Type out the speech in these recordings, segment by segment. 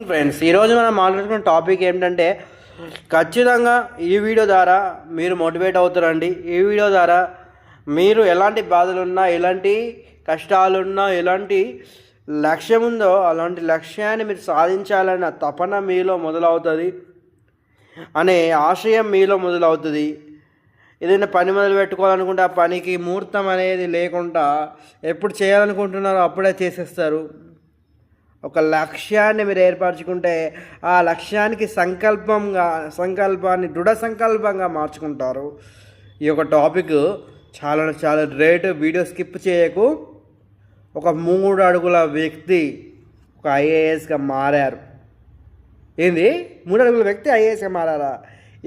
Friends, ఈరోజు మనం మాట్లాడుకున్న టాపిక్ ఏంటంటే ఖచ్చితంగా ఈ వీడియో ద్వారా మీరు మోటివేట్ అవుతారండి. ఈ వీడియో ద్వారా మీరు ఎలాంటి బాధలున్నా, ఎలాంటి కష్టాలున్నా, ఎలాంటి లక్ష్యం ఉందో అలాంటి లక్ష్యాన్ని మీరు సాధించాలన్న తపన మీలో మొదలవుతుంది, అనే ఆశయం మీలో మొదలవుతుంది. ఏదైనా పని మొదలు పెట్టుకోవాలనుకుంటే ఆ పనికి ముహూర్తం అనేది లేకుండా ఎప్పుడు చేయాలనుకుంటున్నారో అప్పుడే చేసేస్తారు. ఒక లక్ష్యాన్ని మీరు ఏర్పరచుకుంటే ఆ లక్ష్యానికి సంకల్పాన్ని దృఢ సంకల్పంగా మార్చుకుంటారు. ఈ యొక్క టాపిక్ చాలా చాలా రేటు. వీడియో స్కిప్ చేయకు. ఒక 3 అడుగుల వ్యక్తి ఒక ఐఏఎస్గా మారారు. ఏంది 3 అడుగుల వ్యక్తి ఐఏఎస్గా మారారా?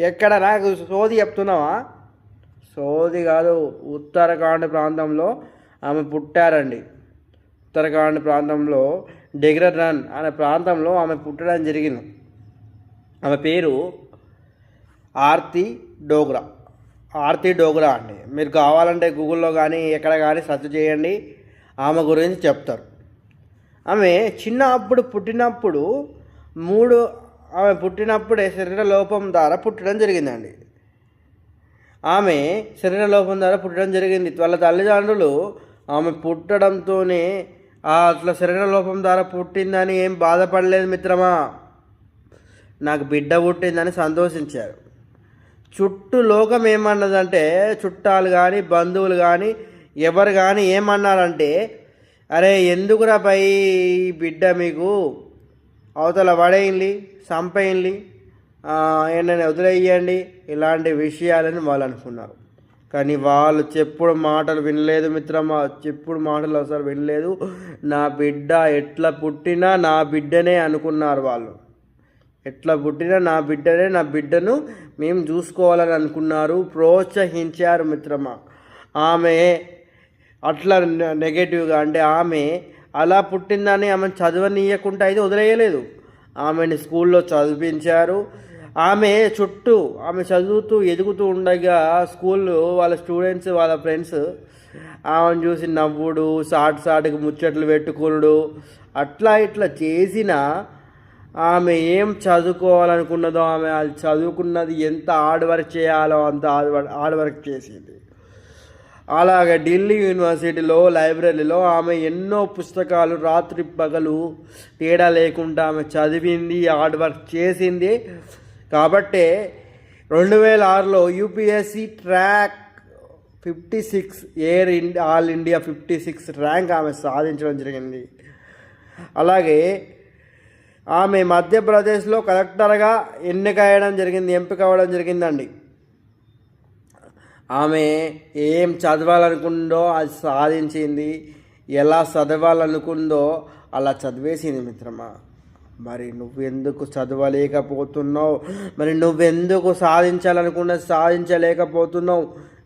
ఎక్కడ నాకు సోది చెప్తున్నావా? సోది కాదు. ఉత్తరాఖండ్ ప్రాంతంలో ఆమె పుట్టారండి. ఉత్తరాఖండ్ ప్రాంతంలో డెగ్రడన్ అనే ప్రాంతంలో ఆమె పుట్టడం జరిగింది. ఆమె పేరు ఆర్తి డోగ్రా అండి. మీరు కావాలంటే గూగుల్లో కానీ ఎక్కడ కానీ సెర్చ్ చేయండి, ఆమె గురించి చెప్తారు. ఆమె పుట్టినప్పుడు ఆమె పుట్టినప్పుడే శరీర లోపం ద్వారా పుట్టడం జరిగిందండి. వాళ్ళ తల్లిదండ్రులు ఆమె పుట్టడంతోనే అట్లా శరీర లోపం ద్వారా పుట్టిందని ఏం బాధపడలేదు మిత్రమా. నాకు బిడ్డ పుట్టిందని సంతోషించారు. చుట్టూ లోకం ఏమన్నదంటే, చుట్టాలు కానీ బంధువులు కానీ ఎవరు కానీ ఏమన్నారంటే, అరే ఎందుకురా పై బిడ్డ మీకు అవతల పడేయండి, చంపేయండి, ఏంటనే వదిలేయండి, ఇలాంటి విషయాలని వాళ్ళు అనుకున్నారు. కానీ వాళ్ళు చెప్పుడు మాటలు వినలేదు మిత్రమా. చెప్పుడు మాటలు అసలు వినలేదు. నా బిడ్డ ఎట్లా పుట్టినా నా బిడ్డనే అనుకున్నారు వాళ్ళు. ఎట్లా పుట్టినా నా బిడ్డను మేము చూసుకోవాలని అనుకున్నారు, ప్రోత్సహించారు మిత్రమా. ఆమె అట్లా నెగటివ్గా అంటే ఆమె అలా పుట్టిందని ఆమెను చదవనీయకుండా అయితే వదిలేయలేదు. ఆమెని స్కూల్లో చదివించారు. ఆమె చదువుతూ ఎదుగుతూ ఉండగా స్కూల్లో వాళ్ళ స్టూడెంట్స్, వాళ్ళ ఫ్రెండ్స్ ఆమెను చూసి నవ్వుడు, సాటుకు ముచ్చట్లు పెట్టుకునుడు, అట్లా ఇట్లా చేసిన ఆమె ఏం చదువుకోవాలనుకున్నదో, ఆమె అది చదువుకున్నది ఎంత హార్డ్ వర్క్ చేయాలో అంత హార్డ్ వర్క్ చేసింది. అలాగే ఢిల్లీ యూనివర్సిటీలో లైబ్రరీలో ఆమె ఎన్నో పుస్తకాలు రాత్రి పగలు తేడా లేకుండా ఆమె చదివింది, హార్డ్ వర్క్ చేసింది. కాబట్టే 2006లో UPSC track 56 all India 56 rank ఆమె సాధించడం జరిగింది. అలాగే ఆమె మధ్యప్రదేశ్లో కలెక్టర్గా ఎంపిక అవ్వడం జరిగిందండి. ఆమె ఏం చదవాలనుకుందో అది సాధించింది, ఎలా చదవాలనుకుందో అలా చదివేసింది మిత్రమా. మరి నువ్వెందుకు చదవలేకపోతున్నావు? మరి నువ్వెందుకు సాధించలేకపోతున్నావు?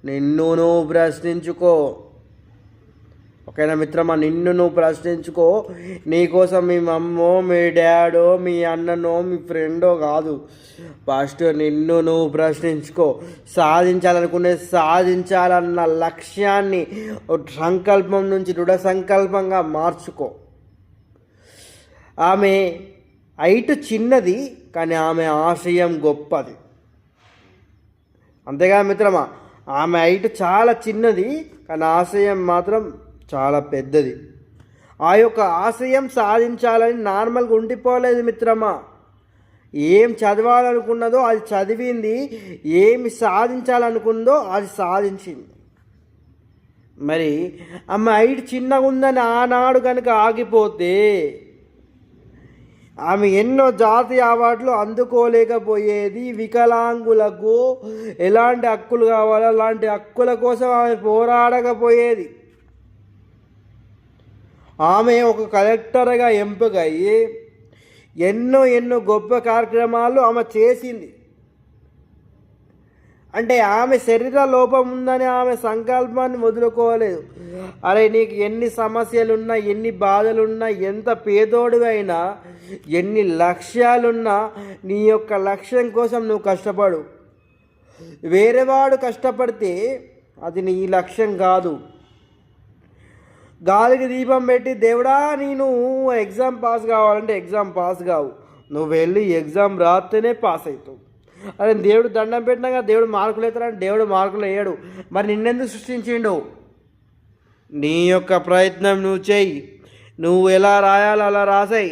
నిన్ను నువ్వు ప్రశ్నించుకో. ఓకేనా మిత్రమా? నిన్ను నువ్వు ప్రశ్నించుకో. నీకోసం మీ మమ్మో, మీ డాడో, మీ అన్ననో, మీ ఫ్రెండో కాదు. ఫస్ట్ నిన్ను నువ్వు ప్రశ్నించుకో. సాధించాలన్న లక్ష్యాన్ని సంకల్పం నుంచి దృఢ సంకల్పంగా మార్చుకో. ఆమె హైట్ చిన్నది, కానీ ఆమె ఆశయం గొప్పది. అంతేగా మిత్రమా? ఆమె హైట్ చాలా చిన్నది, కానీ ఆశయం మాత్రం చాలా పెద్దది. ఆ యొక్క ఆశయం సాధించాలని నార్మల్గా ఉండిపోలేదు మిత్రమా. ఏం చదవాలనుకున్నదో అది చదివింది, ఏమి సాధించాలనుకుందో అది సాధించింది. మరి ఆమె హైట్ చిన్నగా ఉందని ఆనాడు కనుక ఆగిపోతే ఆమె ఎన్నో జాతీయ అవార్డులు అందుకోలేకపోయేది. వికలాంగులకు ఎలాంటి హక్కులు కావాలో అలాంటి హక్కుల కోసం ఆమె పోరాడకపోయేది. ఆమె ఒక కలెక్టర్గా ఎంపికయ్యి ఎన్నో గొప్ప కార్యక్రమాలు ఆమె చేసింది. అంటే ఆమె శరీర లోపం ఉందని ఆమె సంకల్పాన్ని వదులుకోలేదు. అరే నీకు ఎన్ని సమస్యలున్నా, ఎన్ని బాధలున్నా, ఎంత పేదోడివైనా, ఎన్ని లక్ష్యాలున్నా నీ యొక్క లక్ష్యం కోసం నువ్వు కష్టపడు. వేరేవాడు కష్టపడితే అది నీ లక్ష్యం కాదు. గాలికి దీపం పెట్టి దేవుడా నేను ఎగ్జామ్ పాస్ కావాలంటే ఎగ్జామ్ పాస్ కావు. నువ్వు వెళ్ళి ఎగ్జామ్ రాస్తేనే పాస్ అవుతావు. అదే దేవుడు దండం పెట్టినాక దేవుడు మార్కులు అవుతాడని దేవుడు మార్కులు వేయడు. మరి నిన్నెందుకు సృష్టించిండు? నీ యొక్క ప్రయత్నం నువ్వు చెయ్యి. నువ్వు ఎలా రాయాలో అలా రాసాయి.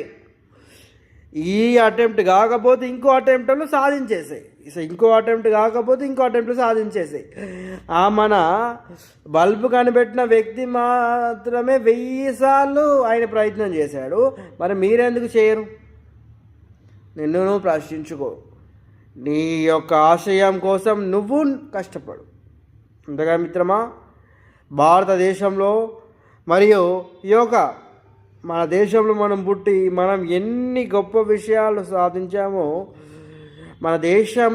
ఈ అటెంప్ట్ కాకపోతే ఇంకో అటెంప్ట్లో సాధించేసాయి. ఇంకో అటెంప్ట్ కాకపోతే ఇంకో అటెంప్ట్లో సాధించేసాయి. మన బల్బు కనిపెట్టిన వ్యక్తి మాత్రమే 1000 సార్లు ఆయన ప్రయత్నం చేశాడు. మరి మీరెందుకు చేయరు? నిన్ను నువ్వు ప్రశ్నించుకో. నీ యొక్క ఆశయం కోసం నువ్వు కష్టపడు. అంతగా మిత్రమా, భారతదేశంలో మరియు ఈ యొక్క మన దేశంలో మనం పుట్టి మనం ఎన్ని గొప్ప విషయాలు సాధించామో, మన దేశం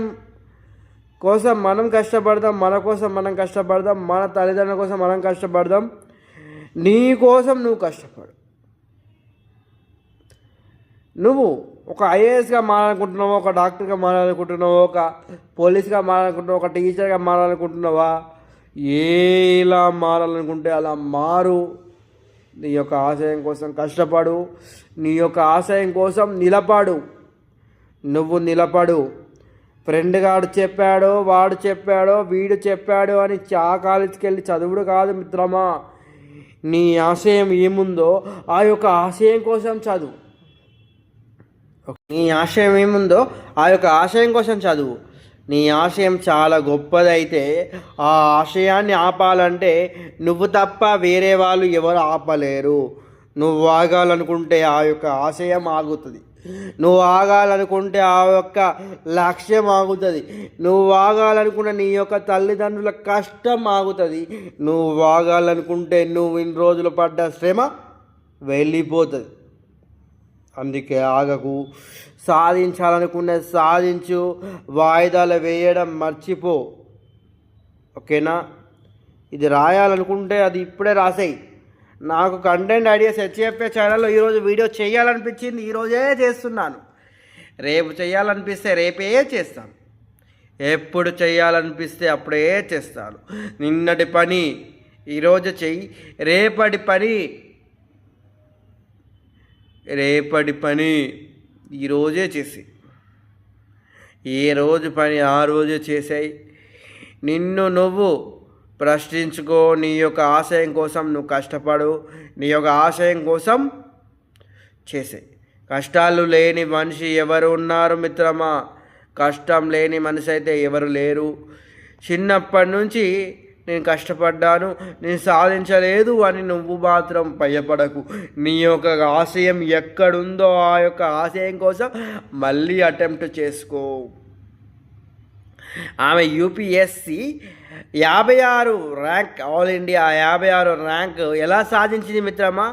కోసం మనం కష్టపడదాం, మన కోసం మనం కష్టపడదాం, మన తల్లిదండ్రుల కోసం మనం కష్టపడదాం. నీ కోసం నువ్వు కష్టపడు. నువ్వు ఒక ఐఏఎస్గా మారాలనుకుంటున్నావా, ఒక డాక్టర్గా మారాలనుకుంటున్నావా, ఒక పోలీస్గా మారాలనుకుంటున్నావా, ఒక టీచర్గా మారాలనుకుంటున్నావా, ఎలా మారాలనుకుంటే అలా మారు. నీ యొక్క ఆశయం కోసం కష్టపడు. నీ యొక్క ఆశయం కోసం నిలబడు. నువ్వు నిలబడు. ఫ్రెండ్ గాడు చెప్పాడో, వాడు చెప్పాడో, వీడు చెప్పాడో అని కాలేజీకి వెళ్ళి చదువుడు కాదు మిత్రమా. నీ ఆశయం ఏముందో ఆ యొక్క ఆశయం కోసం చదువు. నీ ఆశయం ఏముందో ఆ యొక్క ఆశయం కోసం చదువు. నీ ఆశయం చాలా గొప్పదైతే ఆ ఆశయాన్ని ఆపాలంటే నువ్వు తప్ప వేరే వాళ్ళు ఎవరు ఆపలేరు. నువ్వు ఆగాలనుకుంటే ఆ యొక్క ఆశయం ఆగుతుంది. నువ్వు ఆగాలనుకుంటే ఆ యొక్క లక్ష్యం ఆగుతుంది. నువ్వు ఆగాలనుకున్న నీ యొక్క తల్లిదండ్రుల కష్టం ఆగుతుంది. నువ్వు ఆగాలనుకుంటే నువ్వు ఇన్ని రోజులు పడ్డ శ్రమ వెళ్ళిపోతుంది. అందుకే ఆగకు. సాధించాలనుకున్నది సాధించు. వాయిదాలు వేయడం మర్చిపో. ఓకేనా? ఇది రాయాలనుకుంటే అది ఇప్పుడే రాసేయి. నాకు కంటెంట్ ఐడియాస్ హెచ్ఎఫ్ఏ ఛానల్లో ఈరోజు వీడియో చేయాలనిపించింది, ఈరోజే చేస్తున్నాను. రేపు చేయాలనిపిస్తే రేపే చేస్తాను. ఎప్పుడు చేయాలనిపిస్తే అప్పుడే చేస్తాను. నిన్నటి పని ఈరోజు చెయ్యి, రేపటి పని ఈరోజే చేసి, ఏ రోజు పని ఆ రోజే చేసాయి. నిన్ను నువ్వు ప్రశ్నించుకో. నీ యొక్క ఆశయం కోసం నువ్వు కష్టపడు. నీ యొక్క ఆశయం కోసం చేసాయి. కష్టాలు లేని మనిషి ఎవరు ఉన్నారు మిత్రమా? కష్టం లేని మనిషి అయితే ఎవరు లేరు. చిన్నప్పటి నుంచి నేను కష్టపడ్డాను, నేను సాధించలేదు అని నువ్వు మాత్రం భయపడకు. నీ యొక్క ఆశయం ఎక్కడుందో ఆ యొక్క ఆశయం కోసం మళ్ళీ అటెంప్ట్ చేసుకో. ఆమె UPSC 56 rank, all India 56 rank ఎలా సాధించింది మిత్రమా?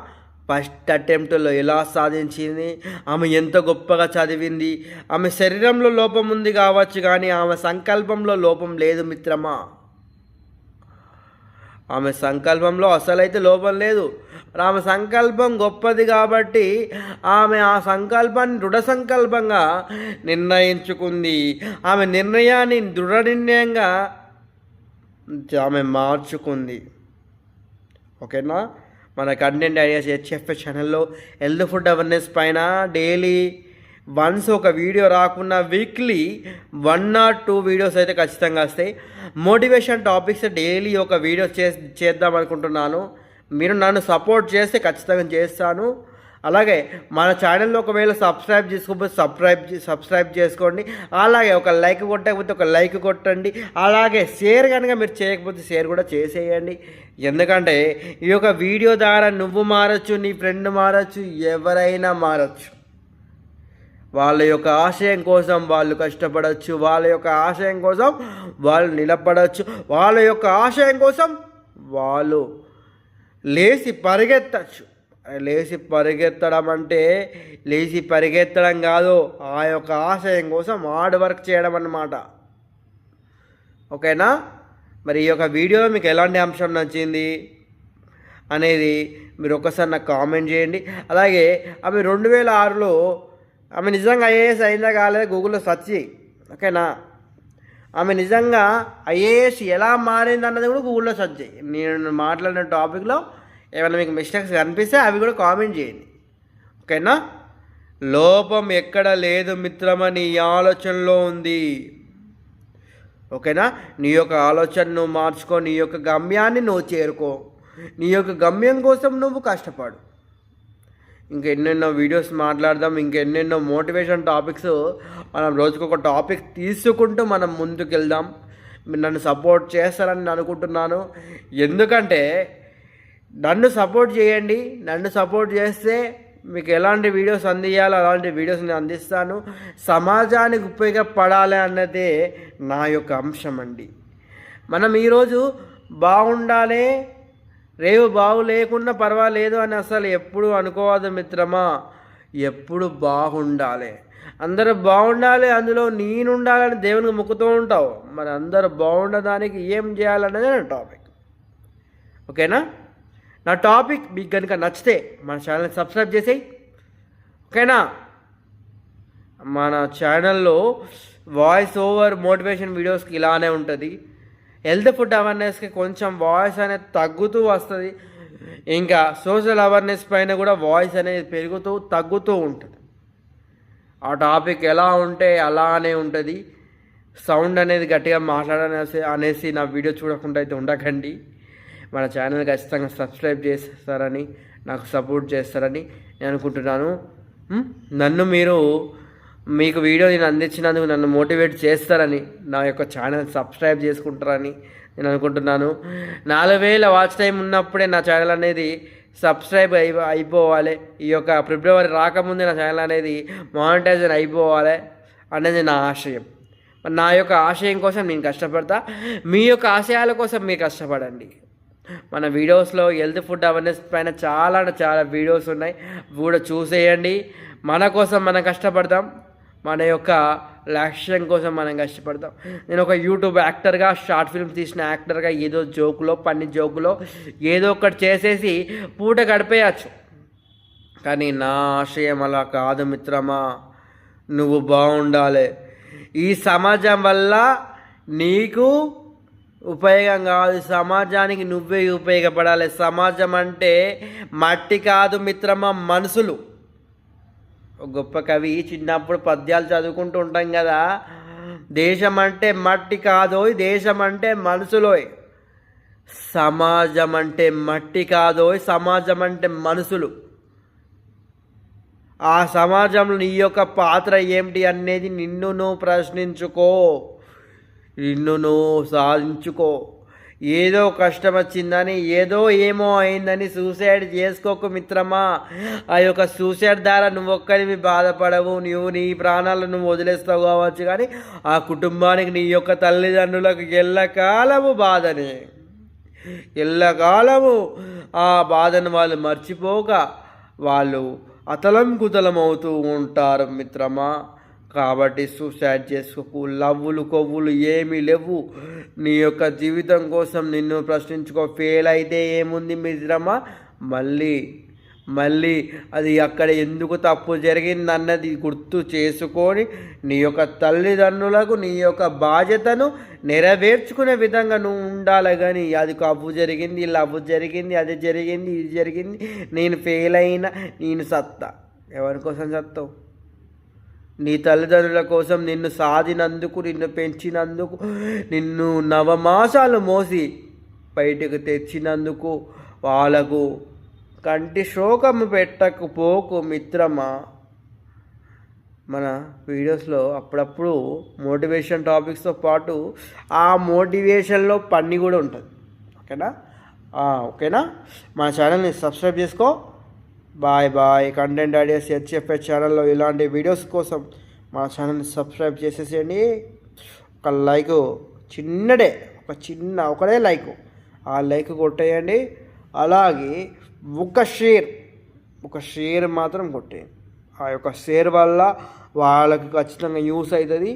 ఫస్ట్ అటెంప్ట్లో ఎలా సాధించింది? ఆమె ఎంత గొప్పగా చదివింది. ఆమె శరీరంలో లోపం ఉంది కావచ్చు, కానీ ఆమె సంకల్పంలో లోపం లేదు మిత్రమా. ఆమె సంకల్పంలో అసలైతే లోపం లేదు. ఆమె సంకల్పం గొప్పది కాబట్టి ఆమె ఆ సంకల్పాన్ని దృఢ సంకల్పంగా నిర్ణయించుకుంది. ఆమె నిర్ణయాన్ని దృఢ నిర్ణయంగా ఆమె మార్చుకుంది. ఓకేనా? మన కంటెంట్ ఐడియాస్ హెచ్ఎఫ్ఏ ఛానల్లో హెల్త్ ఫుడ్ అవేర్నెస్ పైన డైలీ వన్స్ ఒక వీడియో రాకున్నా వీక్లీ 1 or 2 వీడియోస్ అయితే ఖచ్చితంగా వస్తాయి. మోటివేషన్ టాపిక్స్ డైలీ ఒక వీడియో చేద్దాం అనుకుంటున్నాను. మీరు నన్ను సపోర్ట్ చేస్తే ఖచ్చితంగా చేస్తాను. అలాగే మన ఛానల్లో ఒకవేళ సబ్స్క్రైబ్ చేసుకోకపోతే సబ్స్క్రైబ్ చేసుకోండి. అలాగే ఒక లైక్ కొట్టకపోతే ఒక లైక్ కొట్టండి. అలాగే షేర్ కనుక మీరు చేయకపోతే షేర్ కూడా చేసేయండి. ఎందుకంటే ఈ యొక్క వీడియో ద్వారా నువ్వు మారచ్చు, నీ ఫ్రెండ్ మారచ్చు, ఎవరైనా మారచ్చు. వాళ్ళ యొక్క ఆశయం కోసం వాళ్ళు కష్టపడవచ్చు. వాళ్ళ యొక్క ఆశయం కోసం వాళ్ళు నిలబడవచ్చు. వాళ్ళ యొక్క ఆశయం కోసం వాళ్ళు లేచి పరిగెత్తచ్చు. లేచి పరిగెత్తడం అంటే లేచి పరిగెత్తడం కాదు, ఆ యొక్క ఆశయం కోసం హార్డ్ వర్క్ చేయడం అన్నమాట. ఓకేనా? మరి ఈ యొక్క వీడియోలో మీకు ఎలాంటి అంశం నచ్చింది అనేది మీరు ఒకసారి నాకు కామెంట్ చేయండి. అలాగే ఆమె 2006లో ఆమె నిజంగా ఐఏఎస్ అయిందా కాలేదా గూగుల్లో సెర్చ్ చేయి. ఓకేనా? ఆమె నిజంగా ఐఏఎస్ ఎలా మారింది అన్నది కూడా గూగుల్లో సెర్చ్ చేయి. నేను మాట్లాడిన టాపిక్లో ఏమైనా మీకు మిస్టేక్స్ కనిపిస్తే అవి కూడా కామెంట్ చేయండి. ఓకేనా? లోపం ఎక్కడ లేదు మిత్రమా, నీ ఆలోచనలో ఉంది. ఓకేనా? నీ యొక్క ఆలోచన నువ్వు మార్చుకో, నీ యొక్క గమ్యాన్ని నువ్వు చేరుకో, నీ యొక్క గమ్యం కోసం నువ్వు కష్టపడు. ఇంకెన్నెన్నో వీడియోస్ మాట్లాడదాం, ఇంకెన్నెన్నో మోటివేషన్ టాపిక్స్ మనం రోజుకొక టాపిక్ తీసుకుంటూ మనం ముందుకు వెళ్దాం. మీరు నన్ను సపోర్ట్ చేస్తారని నేను అనుకుంటున్నాను. ఎందుకంటే నన్ను సపోర్ట్ చేయండి. నన్ను సపోర్ట్ చేస్తే మీకు ఎలాంటి వీడియోస్ అందియాలో అలాంటి వీడియోస్ నేను అందిస్తాను. సమాజానికి ఉపయోగపడాలి అన్నదే నా యొక్క అంశం అండి. మనం ఈరోజు బాగుండాలి, రేపు బాగులేకుండా పర్వాలేదు అని అసలు ఎప్పుడు అనుకోవద్దు మిత్రమా. ఎప్పుడు బాగుండాలి, అందరూ బాగుండాలి, అందులో నేనుండాలని దేవునికి మొక్కుతూ ఉంటావు. మరి అందరూ బాగుండడానికి ఏం చేయాలన్నదే నా టాపిక్. ఓకేనా? నా టాపిక్ మీకు కనుక నచ్చితే మన ఛానల్ని సబ్స్క్రైబ్ చేసేయి. ఓకేనా? మన ఛానల్లో వాయిస్ ఓవర్ మోటివేషన్ వీడియోస్కి ఇలానే ఉంటుంది. హెల్త్ ఫుడ్ అవేర్నెస్కి కొంచెం వాయిస్ అనేది తగ్గుతూ వస్తుంది. ఇంకా సోషల్ అవేర్నెస్ పైన కూడా వాయిస్ అనేది పెరుగుతూ తగ్గుతూ ఉంటుంది. ఆ టాపిక్ ఎలా ఉంటే అలానే ఉంటుంది. సౌండ్ అనేది గట్టిగా అనేసి నా వీడియో చూడకుండా అయితే ఉండకండి. మన ఛానల్ ఖచ్చితంగా సబ్స్క్రైబ్ చేస్తారని, నాకు సపోర్ట్ చేస్తారని నేను అనుకుంటున్నాను. నన్ను మీకు వీడియో నేను అందించినందుకు నన్ను మోటివేట్ చేస్తారని, నా యొక్క ఛానల్ సబ్స్క్రైబ్ చేసుకుంటారని నేను అనుకుంటున్నాను. 4000 వాచ్ టైం ఉన్నప్పుడే నా ఛానల్ అనేది సబ్స్క్రైబ్ అయిపోవాలి. ఈ యొక్క ఫిబ్రవరి రాకముందే నా ఛానల్ అనేది మానిటైజేషన్ అయిపోవాలి అనేది నా ఆశయం. నా యొక్క ఆశయం కోసం నేను కష్టపడతా, మీ యొక్క ఆశయాల కోసం మీరు కష్టపడండి. మన వీడియోస్లో హెల్త్ ఫుడ్ అవేర్నెస్ పైన చాలా వీడియోస్ ఉన్నాయి, కూడా చూసేయండి. మన కోసం మనం కష్టపడదాం, మన యొక్క లక్ష్యం కోసం మనం కష్టపడతాం. నేను ఒక యూట్యూబ్ యాక్టర్గా, షార్ట్ ఫిల్మ్ తీసిన యాక్టర్గా ఏదో జోకులో, పన్ని జోకులో ఏదో ఒకటి చేసేసి పూట గడిపేయచ్చు. కానీ నా ఆశయం అలా కాదు మిత్రమా. నువ్వు బాగుండాలి. ఈ సమాజం వల్ల నీకు ఉపయోగం కాదు, సమాజానికి నువ్వే ఉపయోగపడాలి. సమాజం అంటే మట్టి కాదు మిత్రమా, మనుషులు. గొప్ప కవి చిన్నప్పుడు పద్యాలు చదువుకుంటూ ఉంటాం కదా, దేశం అంటే మట్టి కాదోయ్, దేశం అంటే మనుషులోయ్. సమాజం అంటే మట్టి కాదోయ్, సమాజం అంటే మనుషులు. ఆ సమాజంలో నీ యొక్క పాత్ర ఏమిటి అనేది నిన్ను నువ్వు ప్రశ్నించుకో, నిన్ను నువ్వు సాధించుకో. ఏదో కష్టం వచ్చిందని, ఏదో ఏమో అయిందని సూసైడ్ చేసుకోకు మిత్రమా. ఆ యొక్క సూసైడ్ ద్వారా నువ్వు ఒక్కరివి బాధపడవు, నీ ప్రాణాలను నువ్వు వదిలేస్తావు కావచ్చు, కానీ ఆ కుటుంబానికి, నీ యొక్క తల్లిదండ్రులకు ఎల్లకాలము బాధనే, ఎల్లకాలము ఆ బాధను వాళ్ళు మర్చిపోక వాళ్ళు అతలం కుతలం అవుతూ ఉంటారు మిత్రమా. కాబట్టి సూసైడ్ చేసుకోకు. లవ్వులు కొవ్వులు ఏమీ లేవు. నీ యొక్క జీవితం కోసం నిన్ను ప్రశ్నించుకో. ఫెయిల్ అయితే ఏముంది మిత్రమా, మళ్ళీ అది అక్కడ ఎందుకు తప్పు జరిగిందన్నది గుర్తు చేసుకొని నీ యొక్క తల్లిదండ్రులకు నీ యొక్క బాధ్యతను నెరవేర్చుకునే విధంగా నువ్వు ఉండాలి. కానీ అది కవ్వు జరిగింది, లవ్ జరిగింది, అది జరిగింది, ఇది జరిగింది, నేను ఫెయిల్ అయినా, నేను సత్తా. ఎవరి కోసం సత్తావు? నీ తల్లిదండ్రుల కోసం, నిన్ను సాధినందుకు, నిన్ను పెంచినందుకు, నిన్ను నవమాసాలు మోసి బయటకు తెచ్చినందుకు వాళ్ళకు కంటి శోకము పెట్టకపోకు మిత్రమా. మన వీడియోస్లో అప్పుడప్పుడు మోటివేషన్ టాపిక్స్తో పాటు ఆ మోటివేషన్లో పని కూడా ఉంటుంది. ఓకేనా? మన ఛానల్ని సబ్స్క్రైబ్ చేసుకో. బాయ్. కంటెంట్ ఐడియాస్ హెచ్ఎఫ్ఎస్ ఛానల్లో ఇలాంటి వీడియోస్ కోసం మా ఛానల్ని సబ్స్క్రైబ్ చేసేసేయండి. ఒక లైక్, ఒకటే లైక్, ఆ లైక్ కొట్టేయండి. అలాగే ఒక షేర్ మాత్రం కొట్టేయండి. ఆ యొక్క షేర్ వల్ల వాళ్ళకి ఖచ్చితంగా యూస్ అవుతుంది.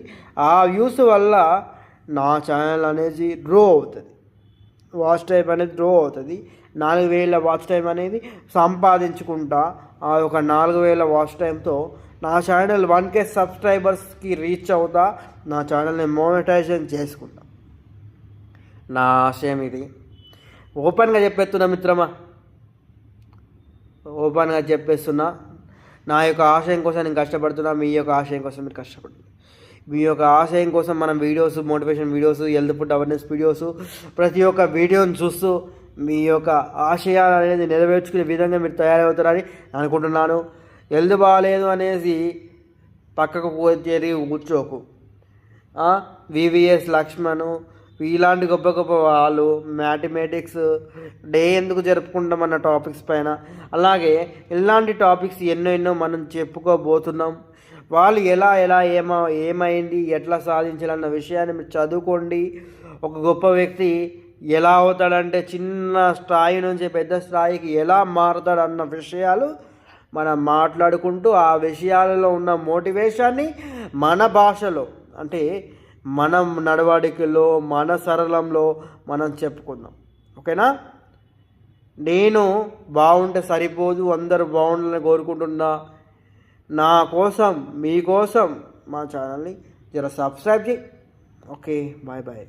ఆ యూస్ వల్ల నా ఛానల్ అనేది గ్రో అవుతుంది, వాచ్ టైం అనేది గ్రో అవుతుంది. 4000 వాచ్ టైం అనేది సంపాదించుకుంటా. ఆ యొక్క 4000 వాచ్ టైంతో నా ఛానల్ 1K సబ్స్క్రైబర్స్కి రీచ్ అవుతా. నా ఛానల్ని మోనిటైజేషన్ చేసుకుంటా. నా ఆశయం ఇది. ఓపెన్గా చెప్పేస్తున్నా మిత్రమా, నా యొక్క ఆశయం కోసం నేను కష్టపడుతున్నా, మీ యొక్క ఆశయం కోసం మీరు కష్టపడుతున్నారు. మీ యొక్క ఆశయం కోసం మనం videos, motivation videos, health food awareness videos, ప్రతి ఒక్క వీడియోని చూస్తూ మీ యొక్క ఆశయాలు అనేది నెరవేర్చుకునే విధంగా మీరు తయారవుతారని అనుకుంటున్నాను. హెల్త్ బాగాలేదు అనేసి పక్కకు తిరిగి కూర్చోకు. వివిఎస్ లక్ష్మణ్ ఇలాంటి గొప్ప గొప్ప వాళ్ళు మ్యాథమెటిక్స్ డే ఎందుకు జరుపుకుంటామన్న టాపిక్స్ పైన, అలాగే ఇలాంటి టాపిక్స్ ఎన్నో మనం చెప్పుకోబోతున్నాం. వాళ్ళు ఎలా ఏమైంది, ఎట్లా సాధించాలన్న విషయాన్ని మీరు చదువుకోండి. ఒక గొప్ప వ్యక్తి ఎలా అవుతాడంటే చిన్న స్థాయి నుంచి పెద్ద స్థాయికి ఎలా మారుతాడన్న విషయాలు మనం మాట్లాడుకుంటూ ఆ విషయాలలో ఉన్న మోటివేషన్ని మన భాషలో, అంటే మనం నడవడికలో, మన సరళంలో మనం చెప్పుకుందాం. ఓకేనా? నేను బాగుంటే సరిపోదు, అందరూ బాగుండాలని కోరుకుంటున్నా. నా కోసం, మీకోసం మా ఛానల్ని జర సబ్స్క్రైబ్ చేయి. Okay, bye bye.